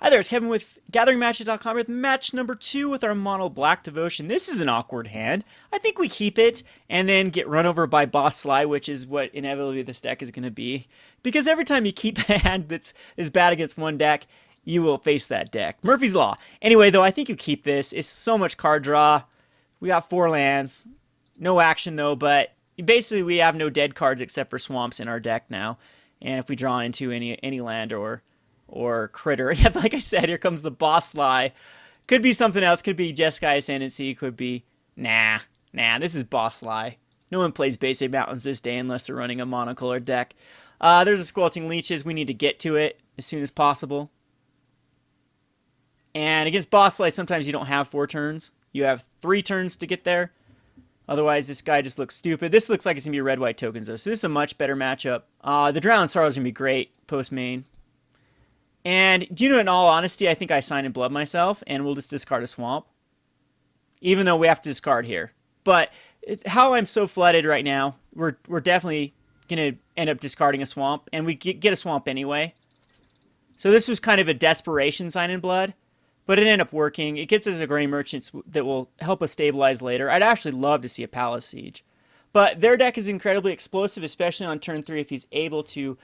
Hi there, it's Kevin with GatheringMatches.com with match number 2 with our mono black devotion. This is an awkward hand. I think we keep it and then get run over by Boss Sly, which is what inevitably this deck is going to be. Because every time you keep a hand that's is bad against one deck, you will face that deck. Murphy's Law. Anyway, though, I think you keep this. It's so much card draw. We got 4 lands. No action, though, but basically we have no dead cards except for swamps in our deck now. And if we draw into any land or critter. Yeah, like I said, here comes the Boss Sly. Could be something else. Could be Jeskai Ascendancy. Could be... Nah, this is Boss Sly. No one plays Basic Mountains this day unless they're running a monocolored deck. There's a Squelching Leeches. We need to get to it as soon as possible. And against Boss Sly, sometimes you don't have 4 turns. You have 3 turns to get there. Otherwise, this guy just looks stupid. This looks like it's going to be red-white tokens, though. So this is a much better matchup. The Drowned Sorrow is going to be great post-main. And do you know, in all honesty, I think I Sign in Blood myself, and we'll just discard a swamp. Even though we have to discard here. But how I'm so flooded right now, we're definitely going to end up discarding a swamp, and we get a swamp anyway. So this was kind of a desperation Sign in Blood, but it ended up working. It gets us a Gray Merchant that will help us stabilize later. I'd actually love to see a Palace Siege. But their deck is incredibly explosive, especially on turn 3 if he's able to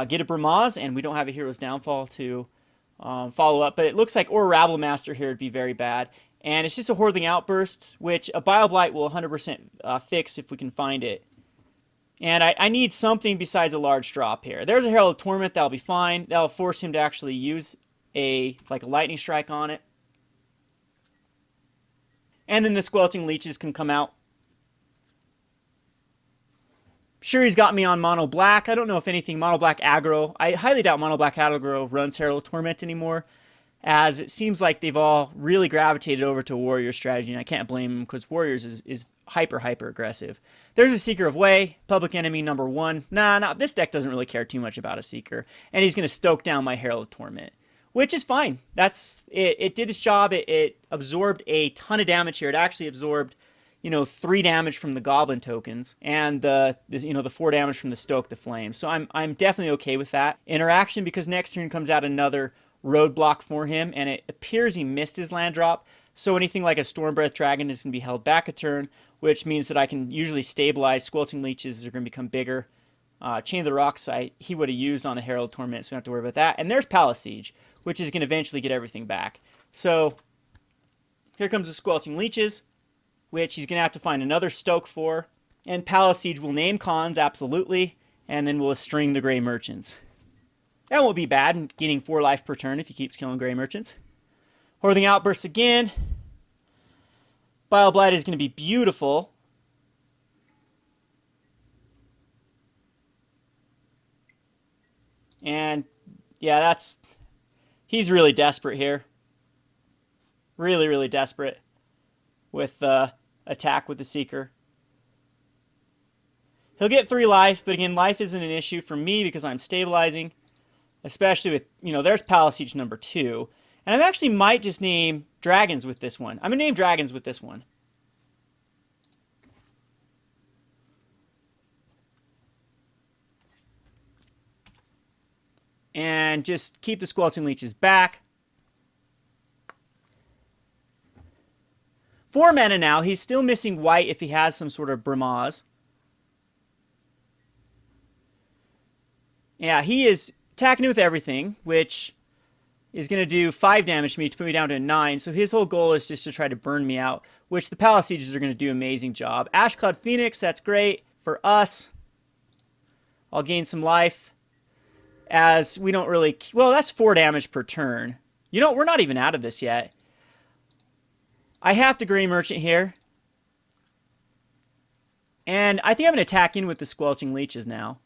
get a Bramaz, and we don't have a Hero's Downfall to follow up. But it looks like, or Rabble Master here would be very bad. And it's just a Hordeling Outburst, which a Bile Blight will 100% fix if we can find it. And I need something besides a large drop here. There's a Herald of Torment, that'll be fine. That'll force him to actually use a Lightning Strike on it. And then the Squelching Leeches can come out. Sure, he's got me on Mono Black. I don't know if anything Mono Black Aggro. I highly doubt Mono Black Aggro runs Herald of Torment anymore, as it seems like they've all really gravitated over to Warrior strategy, and I can't blame them because Warriors is hyper aggressive. There's a Seeker of Way, Public Enemy number 1. This deck doesn't really care too much about a Seeker, and he's going to stoke down my Herald of Torment, which is fine. That's it. It did its job. It absorbed a ton of damage here. It actually absorbed 3 damage from the Goblin tokens, and the 4 damage from the Stoke the Flame. So I'm definitely okay with that interaction, because next turn comes out another roadblock for him, and it appears he missed his land drop. So anything like a Stormbreath Dragon is going to be held back a turn, which means that I can usually stabilize. Squelching Leeches are going to become bigger. Chain of the Rocks he would have used on a Herald of Torment, so we don't have to worry about that. And there's Palace Siege, which is going to eventually get everything back. So here comes the Squelching Leeches, which he's going to have to find another Stoke for. And Palace Siege will name cons, absolutely. And then we'll string the Gray Merchants. That won't be bad, getting 4 life per turn if he keeps killing Gray Merchants. Hordeling Outburst again. Bile Blight is going to be beautiful. And yeah, he's really desperate here. Really desperate with attack with the Seeker. He'll get 3 life, but again, life isn't an issue for me because I'm stabilizing, especially with, there's Palace Siege number 2. And I actually might just name dragons with this one. I'm going to name dragons with this one. And just keep the Squelching Leeches back. 4 mana now. He's still missing white if he has some sort of Bramaz. Yeah, he is attacking with everything, which is going to do 5 damage to me to put me down to 9. So his whole goal is just to try to burn me out, which the Palace Sieges are going to do an amazing job. Ashcloud Phoenix, that's great for us. I'll gain some life, as we don't really... Well, that's 4 damage per turn. We're not even out of this yet. I have to Gray Merchant here. And I think I'm going to attack in with the Squelching Leeches now.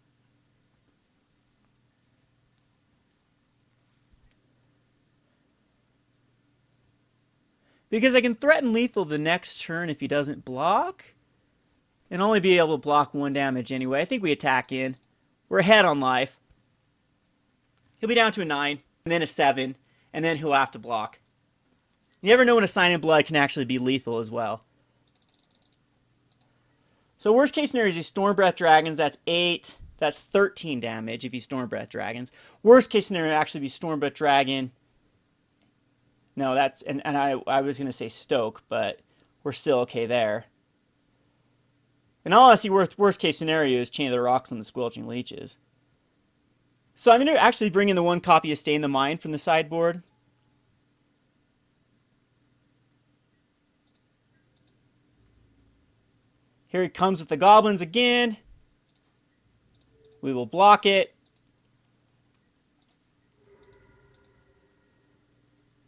Because I can threaten lethal the next turn if he doesn't block. And only be able to block 1 damage anyway. I think we attack in. We're ahead on life. He'll be down to a 9, and then a 7, and then he'll have to block. You never know when a Sign in Blood can actually be lethal as well. So worst case scenario is he Stormbreath Dragons. That's 8. That's 13 damage if he Stormbreath Dragons. Worst case scenario actually be Stormbreath Dragon No, that's, and I was going to say Stoke, but we're still okay there. In all honesty, worst case scenario is Chain of the Rocks on the Squelching Leeches. So I'm going to actually bring in the one copy of Stay in the Mind from the sideboard. Here he comes with the goblins again. We will block it.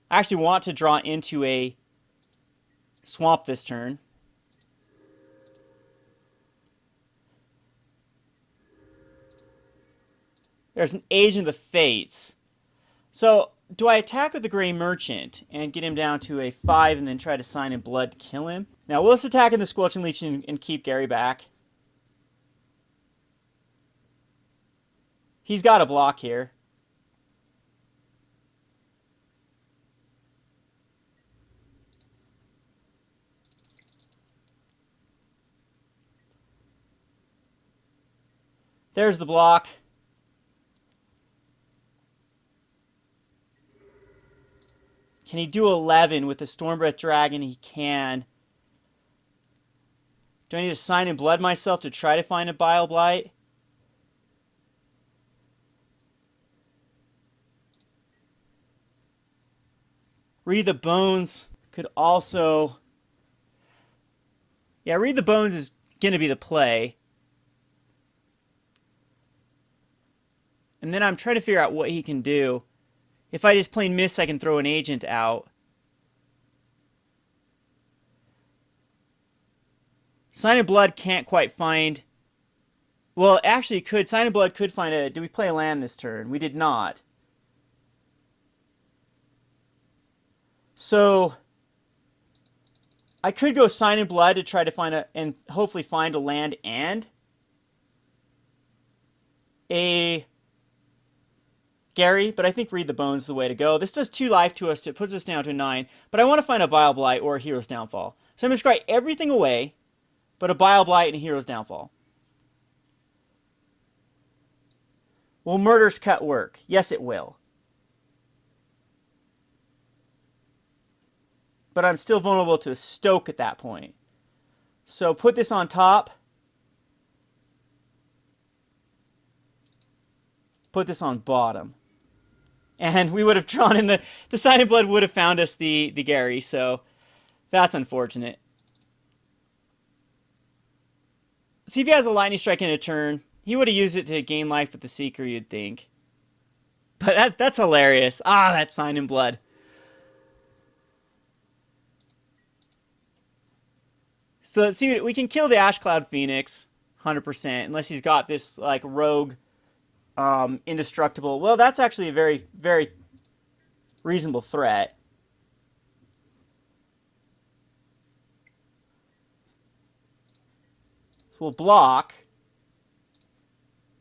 I actually want to draw into a swamp this turn. There's an Agent of the Fates. So, do I attack with the Gray Merchant and get him down to a 5 and then try to sign in blood to kill him? Now, let's attack in the Squelching Leech and keep Gary back. He's got a block here. There's the block. Can he do 11 with the Stormbreath Dragon? He can. Do I need to sign in blood myself to try to find a Bile Blight? Read the Bones could also... Yeah, Read the Bones is going to be the play. And then I'm trying to figure out what he can do. If I just plain miss, I can throw an agent out. Sign in Blood can't quite find... Well, actually it could. Sign in Blood could find a... Did we play a land this turn? We did not. So... I could go Sign in Blood to try to find a... And hopefully find a land and... a... Gary, but I think Read the Bones is the way to go. This does 2 life to us. It puts us down to 9. But I want to find a Bile Blight or a Hero's Downfall. So I'm going to scry everything away, but a Bile Blight and a Hero's Downfall. Will Murderous Cut work? Yes, it will. But I'm still vulnerable to a Stoke at that point. So put this on top. Put this on bottom. And we would have drawn in the Sign in Blood would have found us the Gary, so that's unfortunate. See if he has a Lightning Strike in a turn. He would have used it to gain life with the Seeker, you'd think. But that's hilarious. Ah, that Sign in Blood. So let's see, we can kill the Ash Cloud Phoenix 100%, unless he's got this like rogue indestructible. Well, that's actually a very, very reasonable threat. So we'll block,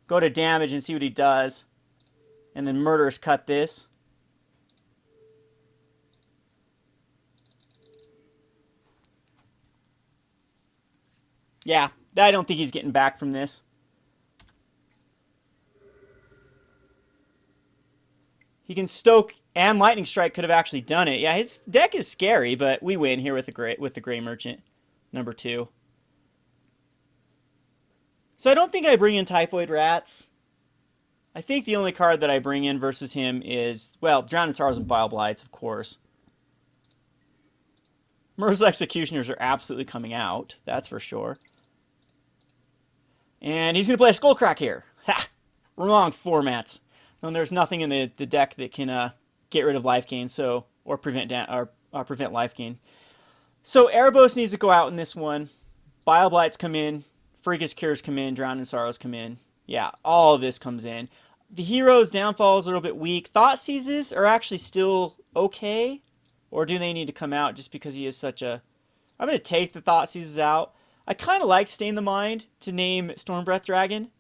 go to damage and see what he does, and then Murderous Cut this. Yeah, I don't think he's getting back from this. He can Stoke and Lightning Strike could have actually done it. Yeah, his deck is scary, but we win here with the Gray Merchant, number 2. So I don't think I bring in Typhoid Rats. I think the only card that I bring in versus him is, well, Drowning Sorrows and Bile Blights, of course. Merciless Executioners are absolutely coming out, that's for sure. And he's going to play a Skullcrack here. Ha! Wrong formats. And there's nothing in the deck that can get rid of life gain, so or prevent life gain. So Erebos needs to go out in this one. Bile Blights come in. Pharika's Cures come in. Drowning Sorrows come in. Yeah, all of this comes in. The Hero's Downfall is a little bit weak. Thoughtseizes are actually still okay, or do they need to come out just because he is such a... I'm going to take the Thoughtseizes out. I kind of like Stay in the Mind to name Stormbreath Dragon,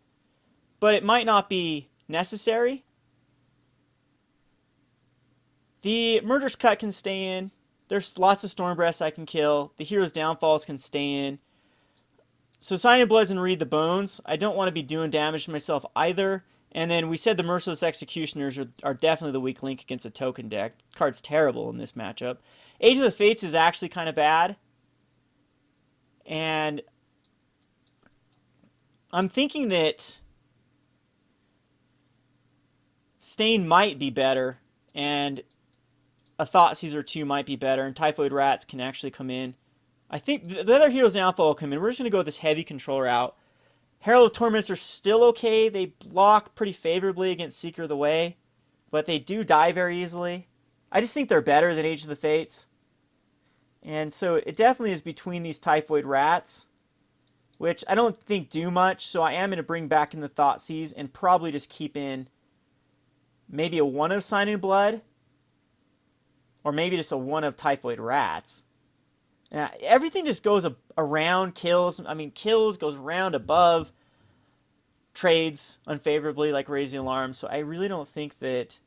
but it might not be necessary. The Murderous Cut can stay in. There's lots of Stormbreaths I can kill. The Hero's Downfalls can stay in. So Sign in Bloods and Read the Bones. I don't want to be doing damage to myself either. And then we said the Merciless Executioners are definitely the weak link against a token deck. Card's terrible in this matchup. Age of the Fates is actually kind of bad. And I'm thinking that Stain might be better, and a Thoughtseize or two might be better, and Typhoid Rats can actually come in. I think the other heroes in Alpha will come in. We're just going to go with this heavy control route. Herald of Torments are still okay. They block pretty favorably against Seeker of the Way, but they do die very easily. I just think they're better than Age of the Fates. And so it definitely is between these Typhoid Rats, which I don't think do much, so I am going to bring back in the Thoughtseize and probably just keep in maybe a 1 of Sign in Blood, or maybe just a 1 of Typhoid Rats. Now, everything just goes around kills. I mean, kills goes around above trades unfavorably, like Raise the Alarm. So I really don't think that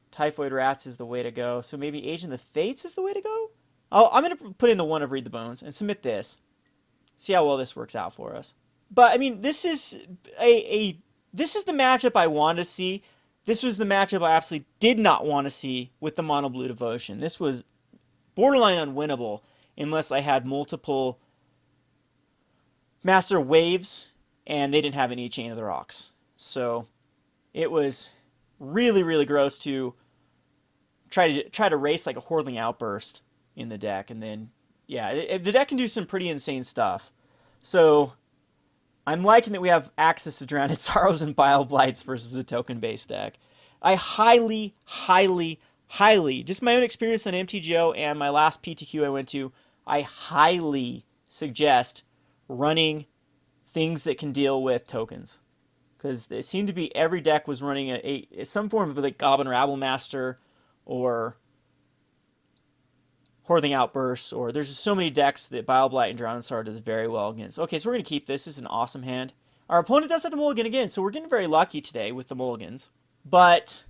Typhoid Rats is the way to go. So maybe Age of the Fates is the way to go? I'm going to put in the 1 of Read the Bones and submit this. See how well this works out for us. But, I mean, this is this is the matchup I want to see. This was the matchup I absolutely did not want to see with the Mono Blue Devotion. This was borderline unwinnable unless I had multiple Master Waves and they didn't have any Chain of the Rocks. So it was really, really gross to try to race like a Hordeling Outburst in the deck. And then, yeah, the deck can do some pretty insane stuff. So I'm liking that we have access to Drowned Sorrows and Bile Blights versus a token-based deck. I highly, highly, highly, just my own experience on MTGO and my last PTQ I went to, I highly suggest running things that can deal with tokens. Because it seemed to be every deck was running some form of like Goblin Rabble Master or Hordeling Outbursts, or there's just so many decks that Bile Blight and Drowned Sorrow does very well against. Okay, so we're going to keep this. This is an awesome hand. Our opponent does have to mulligan again, so we're getting very lucky today with the mulligans. But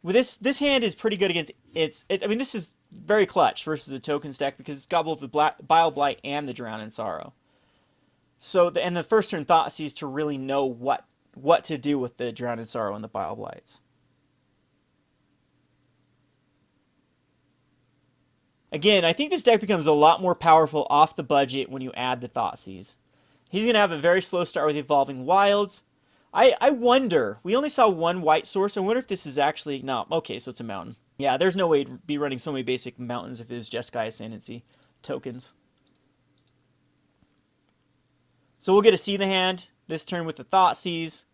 with this hand is pretty good against I mean, this is very clutch versus a tokens deck because it's got both the Bile Blight and the Drowned Sorrow. So and the first turn Thoughtseize to really know what to do with the Drowned Sorrow and the Bile Blights. Again, I think this deck becomes a lot more powerful off the budget when you add the Thoughtseize. He's going to have a very slow start with Evolving Wilds. I wonder, we only saw one white source. I wonder if this is actually, no, okay, so it's a mountain. Yeah, there's no way to be running so many basic mountains if it was just Gaia Ascendancy tokens. So we'll get to see the hand this turn with the Thoughtseize.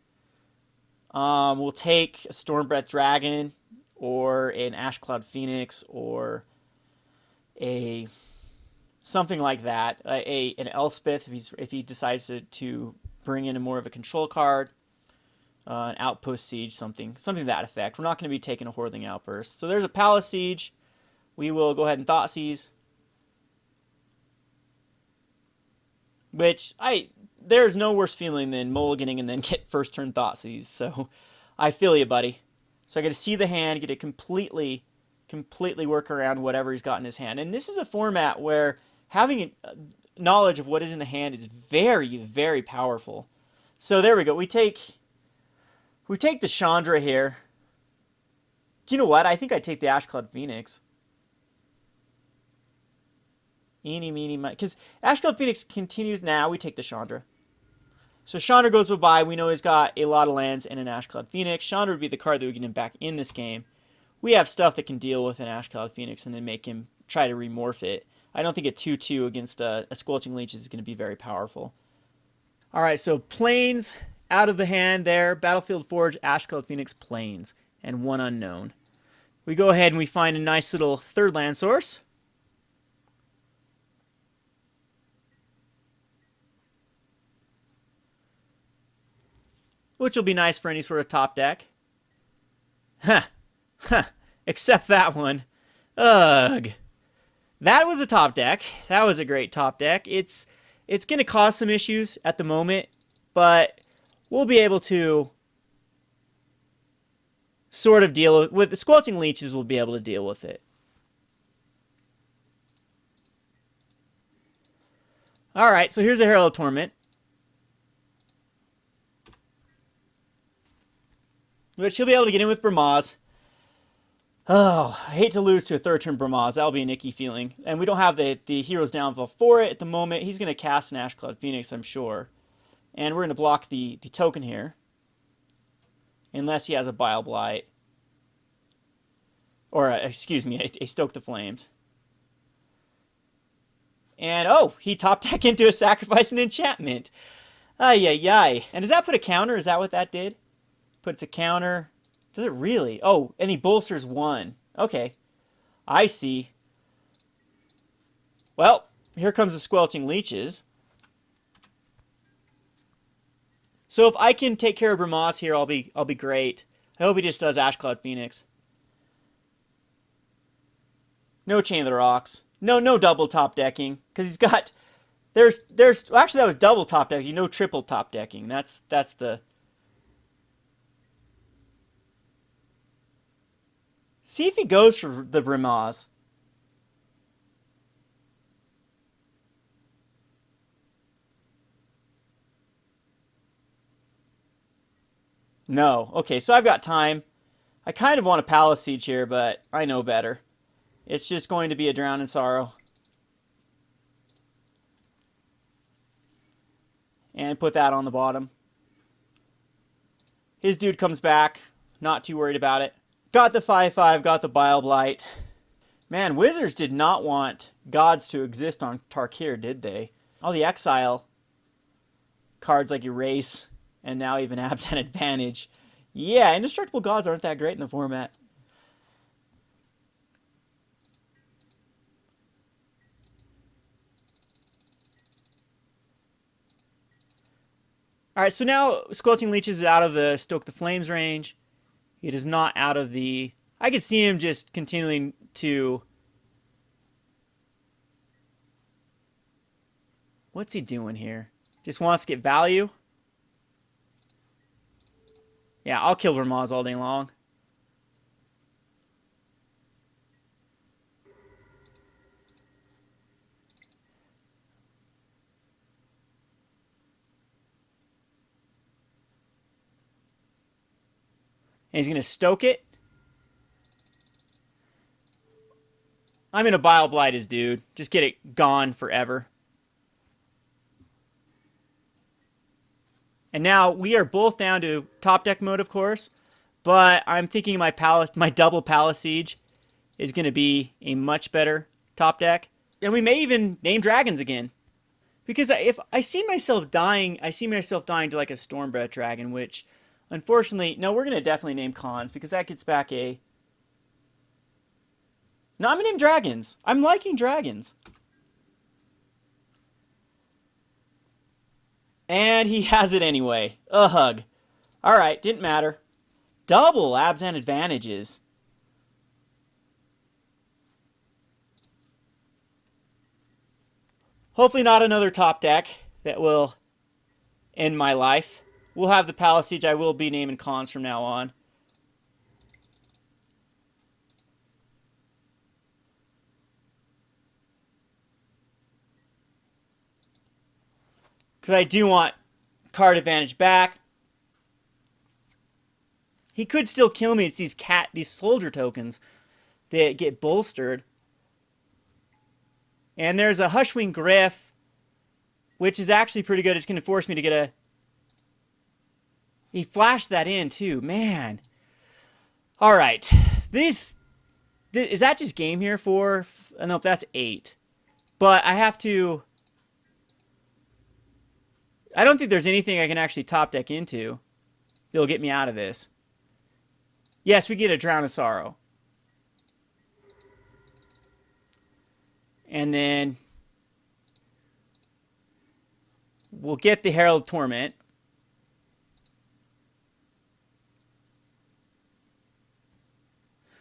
We'll take a Stormbreath Dragon or an Ashcloud Phoenix or something like that. An Elspeth if he decides to bring in more of a control card. An Outpost Siege, something to that effect. We're not going to be taking a Hordeling Outburst. So there's a Palace Siege. We will go ahead and Thoughtseize. Which, there's no worse feeling than mulliganing and then get first turn Thoughtseize. So I feel you, buddy. So I get to see the hand, get to completely work around whatever he's got in his hand. And this is a format where having knowledge of what is in the hand is very, very powerful. So there we go. We take the Chandra here. Do you know what? I think I take the Ashcloud Phoenix. Eeny, meeny, miny. Because Ashcloud Phoenix continues now. We take the Chandra. So Chandra goes bye-bye. We know he's got a lot of lands and an Ashcloud Phoenix. Chandra would be the card that would get him back in this game. We have stuff that can deal with an Ashcloud Phoenix and then make him try to remorph it. I don't think a 2-2 against a Squelching Leeches is going to be very powerful. All right, so Plains out of the hand there. Battlefield Forge, Ashcloud Phoenix, Plains, and one unknown. We go ahead and we find a nice little third land source. Which will be nice for any sort of top deck. Huh. Huh. Except that one. Ugh. That was a top deck. That was a great top deck. It's going to cause some issues at the moment, but we'll be able to sort of deal with the Squelching Leeches. We'll be able to deal with it. All right, so here's a Herald of Torment. But she'll be able to get in with Bramaz. Oh, I hate to lose to a third turn Bramaz. That'll be an icky feeling. And we don't have the Hero's Downfall for it at the moment. He's going to cast an Ashcloud Phoenix, I'm sure. And we're going to block the token here. Unless he has a Bile Blight. Or, excuse me, a Stoke the Flames. And, oh, he top deck into a Sacrifice and Enchantment. Ay, ay, ay. And does that put a counter? Is that what that did? Puts a counter. Does it really? Oh, and he bolsters 1. Okay. I see. Well, here comes the Squelching Leeches. So if I can take care of Bramaz here, I'll be great. I hope he just does Ashcloud Phoenix. No Chain of the Rocks. No double top decking. Because he's got... There's actually, that was double top decking. No triple top decking. That's the... See if he goes for the Bramaz. No. Okay, so I've got time. I kind of want a Palace Siege here, but I know better. It's just going to be a Drown in Sorrow. And put that on the bottom. His dude comes back. Not too worried about it. Got the 5/5, got the Bile Blight. Man, Wizards did not want gods to exist on Tarkir, did they? All the exile cards like Erase, and now even Abs and Advantage. Yeah, indestructible gods aren't that great in the format. Alright, so now Squelching Leeches is out of the Stoke the Flames range. It is not out of the... I could see him just continuing to... What's he doing here? Just wants to get value? Yeah, I'll kill Bramaz all day long. And he's going to stoke it. I'm going to Bile Blight his dude. Just get it gone forever. And now we are both down to top deck mode, of course. But I'm thinking my double Palace Siege is going to be a much better top deck. And we may even name dragons again. Because if I see myself dying, I see myself dying to like a Stormbreath Dragon, which... Unfortunately, no, we're going to definitely name Khans because that gets back a... No, I'm going to name dragons. I'm liking dragons. And he has it anyway. A hug. Alright, didn't matter. Double Abs and Advantages. Hopefully not another top deck that will end my life. We'll have the Palace Siege. I will be naming Khans from now on. Because I do want card advantage back. He could still kill me. It's these soldier tokens that get bolstered. And there's a Hushwing Griff, which is actually pretty good. It's going to force me to get a... He flashed that in, too. Man. All right. Is that just game here for... Nope, that's 8. But I have to... I don't think there's anything I can actually top deck into that'll get me out of this. Yes, we get a Drown in Sorrow. And then... we'll get the Herald of Torment.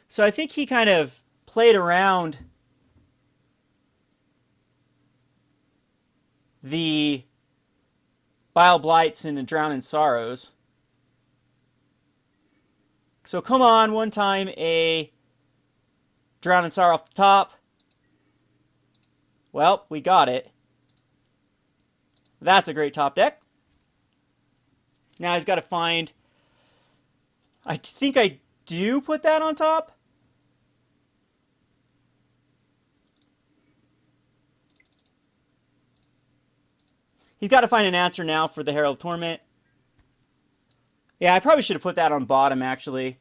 So I think he kind of played around the Bile Blights and the Drown in Sorrows. So come on, one time a Drown in Sorrow off the top. Well, we got it. That's a great top deck. Now he's got to find I think I do put that on top. He's got to find an answer now for the Herald of Torment. Yeah, I probably should have put that on bottom, actually.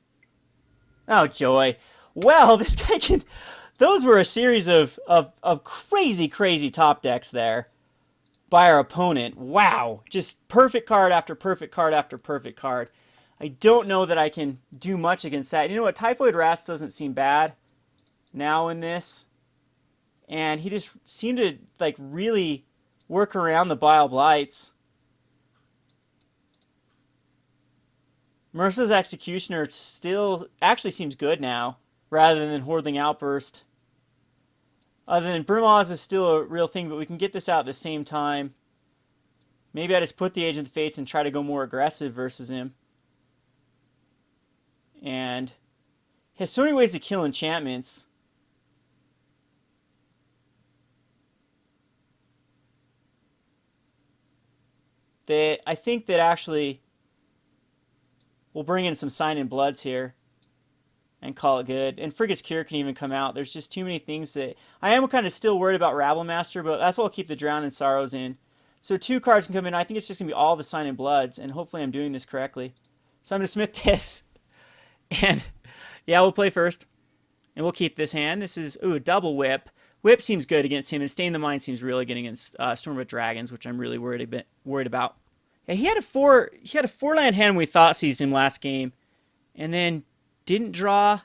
Oh, joy. Well, this guy can... Those were a series of crazy, crazy top decks there by our opponent. Wow. Just perfect card after perfect card after perfect card. I don't know that I can do much against that. You know what? Typhoid Rats doesn't seem bad now in this. And he just seemed to, like, really work around the Bile Blights. Merciless Executioner still actually seems good now, rather than Hordeling Outburst. Other than Brimaz is still a real thing, but we can get this out at the same time. Maybe I just put the Agent of the Fates and try to go more aggressive versus him. And he has so many ways to kill enchantments. That I think that actually we'll bring in some Sign in Bloods here and call it good. And Frigga's Cure can even come out. There's just too many things that... I am kind of still worried about Rabblemaster, but that's why I'll keep the Drown in Sorrows in. So 2 cards can come in. I think it's just going to be all the Sign in Bloods, and hopefully I'm doing this correctly. So I'm going to Smith this. And yeah, we'll play first. And we'll keep this hand. This is, ooh, a double Whip. Whip seems good against him, and Stain the Mind seems really good against Stormwood Dragons, which I'm really worried about. Yeah, he had a 4-land hand when we Thoughtseized him last game, and then didn't draw.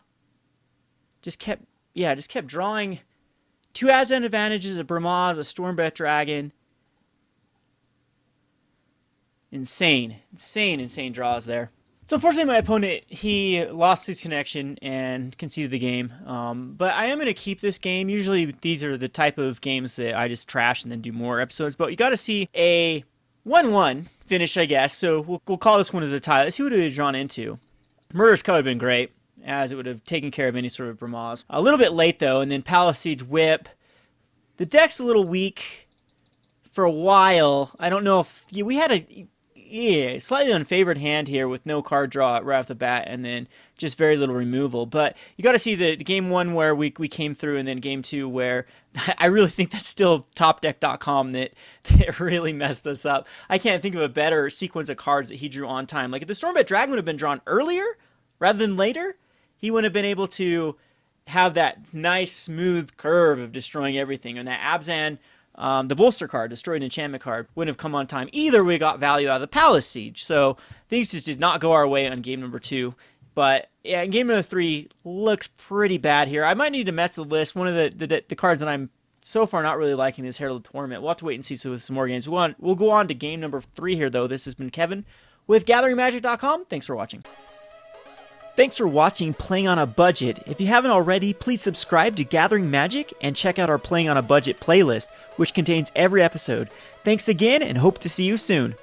Just kept drawing 2 Azan advantages, a Brimaz, a Stormbreath Dragon. Insane draws there. So unfortunately, my opponent, he lost his connection and conceded the game. But I am going to keep this game. Usually, these are the type of games that I just trash and then do more episodes. But you got to see a 1-1 finish, I guess. So we'll call this one as a tie. Let's see what it would have drawn into. Murderous Cut would have been great, as it would have taken care of any sort of Brimaz. A little bit late, though, and then Palisade Whip. The deck's a little weak for a while. I don't know if... Yeah, we had a slightly unfavored hand here with no card draw right off the bat, and then just very little removal. But you got to see the game 1 where we came through, and then game 2 where I really think that's still topdeck.com that really messed us up. I can't think of a better sequence of cards that he drew on time. Like if the Stormbreath Dragon would have been drawn earlier rather than later, he would have been able to have that nice smooth curve of destroying everything. And that Abzan, the bolster card, destroyed an enchantment card, wouldn't have come on time. Either we got value out of the Palace Siege. So things just did not go our way on game number 2. But yeah, game number 3 looks pretty bad here. I might need to mess the list. One of the cards that I'm so far not really liking is Herald of Torment. We'll have to wait and see with some more games. We'll go on to game number 3 here, though. This has been Kevin with GatheringMagic.com. Thanks for watching. Thanks for watching Playing on a Budget. If you haven't already, please subscribe to Gathering Magic and check out our Playing on a Budget playlist, which contains every episode. Thanks again, and hope to see you soon.